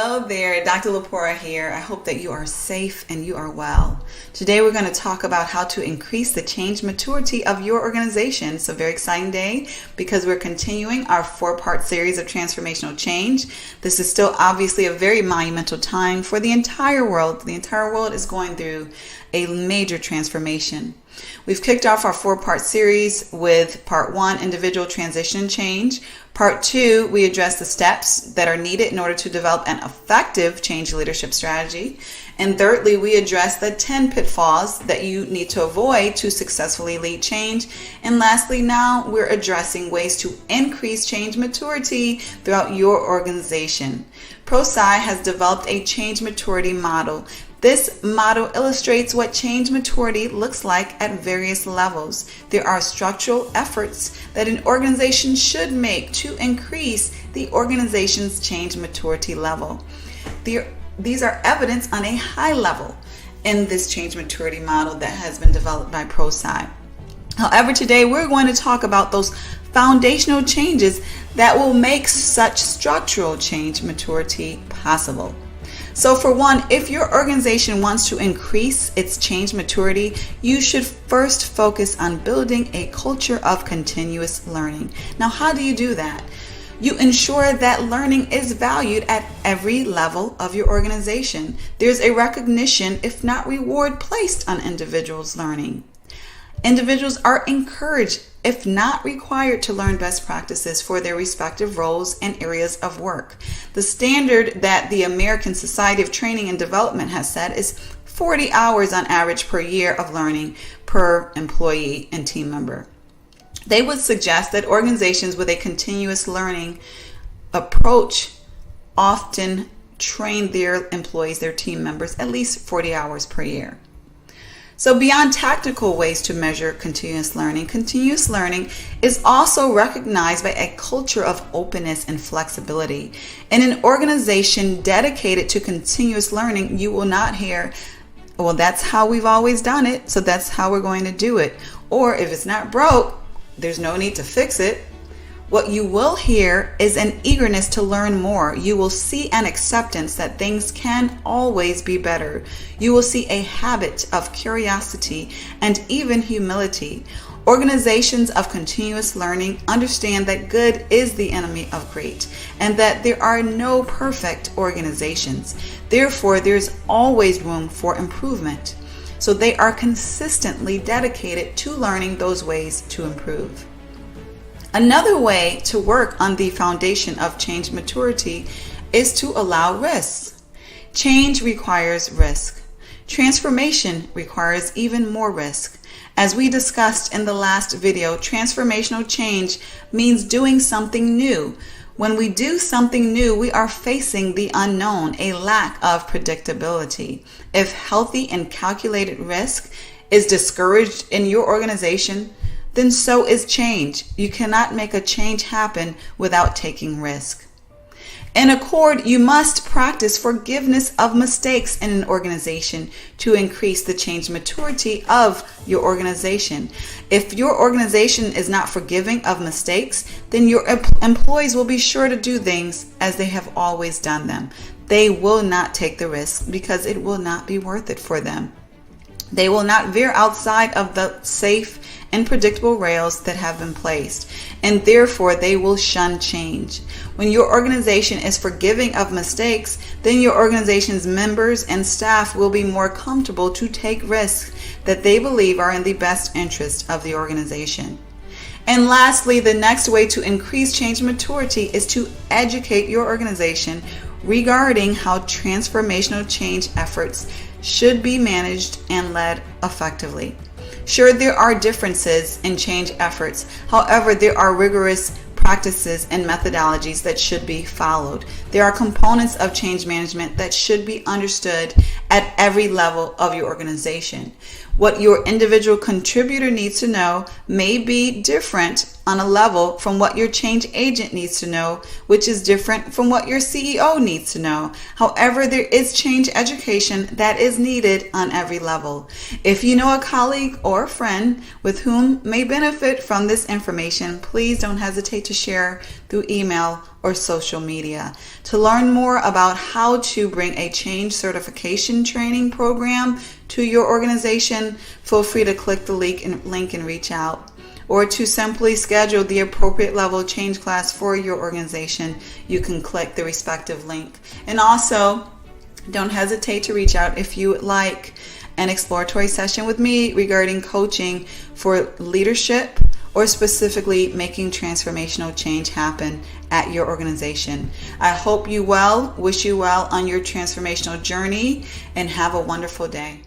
Hello there, Dr. Lepora here. I hope that you are safe and you are well. Today we're going to talk about how to increase the change maturity of your organization. It's a very exciting day because we're continuing our 4-part series of transformational change. This is still obviously a very monumental time for the entire world. The entire world is going through a major transformation. We've kicked off our 4-part series with part 1, individual transition change. Part 2, we address the steps that are needed in order to develop an effective change leadership strategy. And thirdly, we address the 10 pitfalls that you need to avoid to successfully lead change. And lastly, now we're addressing ways to increase change maturity throughout your organization. ProSci has developed a change maturity model. This model illustrates what change maturity looks like at various levels. There are structural efforts that an organization should make to increase the organization's change maturity level. These are evidenced on a high level in this change maturity model that has been developed by ProSci. However, today we're going to talk about those foundational changes that will make such structural change maturity possible. So for one, if your organization wants to increase its change maturity, you should first focus on building a culture of continuous learning. Now, how do you do that? You ensure that learning is valued at every level of your organization. There's a recognition, if not reward, placed on individuals' learning. Individuals are encouraged, if not required, to learn best practices for their respective roles and areas of work. The standard that the American Society of Training and Development has set is 40 hours on average per year of learning per employee and team member. They would suggest that organizations with a continuous learning approach often train their employees, their team members, at least 40 hours per year. So beyond tactical ways to measure continuous learning is also recognized by a culture of openness and flexibility. In an organization dedicated to continuous learning, you will not hear, well, that's how we've always done it, so that's how we're going to do it. Or if it's not broke, there's no need to fix it. What you will hear is an eagerness to learn more. You will see an acceptance that things can always be better. You will see a habit of curiosity and even humility. Organizations of continuous learning understand that good is the enemy of great and that there are no perfect organizations. Therefore, there's always room for improvement. So they are consistently dedicated to learning those ways to improve. Another way to work on the foundation of change maturity is to allow risks. Change requires risk. Transformation requires even more risk. As we discussed in the last video, transformational change means doing something new. When we do something new, we are facing the unknown, a lack of predictability. If healthy and calculated risk is discouraged in your organization, then so is change. You cannot make a change happen without taking risk. In accord, you must practice forgiveness of mistakes in an organization to increase the change maturity of your organization. If your organization is not forgiving of mistakes, then your employees will be sure to do things as they have always done them. They will not take the risk because it will not be worth it for them. They will not veer outside of the safe and predictable rails that have been placed, and therefore they will shun change. When your organization is forgiving of mistakes, then your organization's members and staff will be more comfortable to take risks that they believe are in the best interest of the organization. And lastly, the next way to increase change maturity is to educate your organization regarding how transformational change efforts should be managed and led effectively. Sure, there are differences in change efforts. However, there are rigorous practices and methodologies that should be followed. There are components of change management that should be understood at every level of your organization. What your individual contributor needs to know may be different on a level from what your change agent needs to know, which is different from what your CEO needs to know. However, there is change education that is needed on every level. If you know a colleague or a friend with whom may benefit from this information, please don't hesitate to share through email or social media. To learn more about how to bring a change certification training program to your organization, feel free to click the link and reach out. Or to simply schedule the appropriate level change class for your organization, you can click the respective link. And also, don't hesitate to reach out if you would like an exploratory session with me regarding coaching for leadership or specifically making transformational change happen at your organization. I hope you well, wish you well on your transformational journey, and have a wonderful day.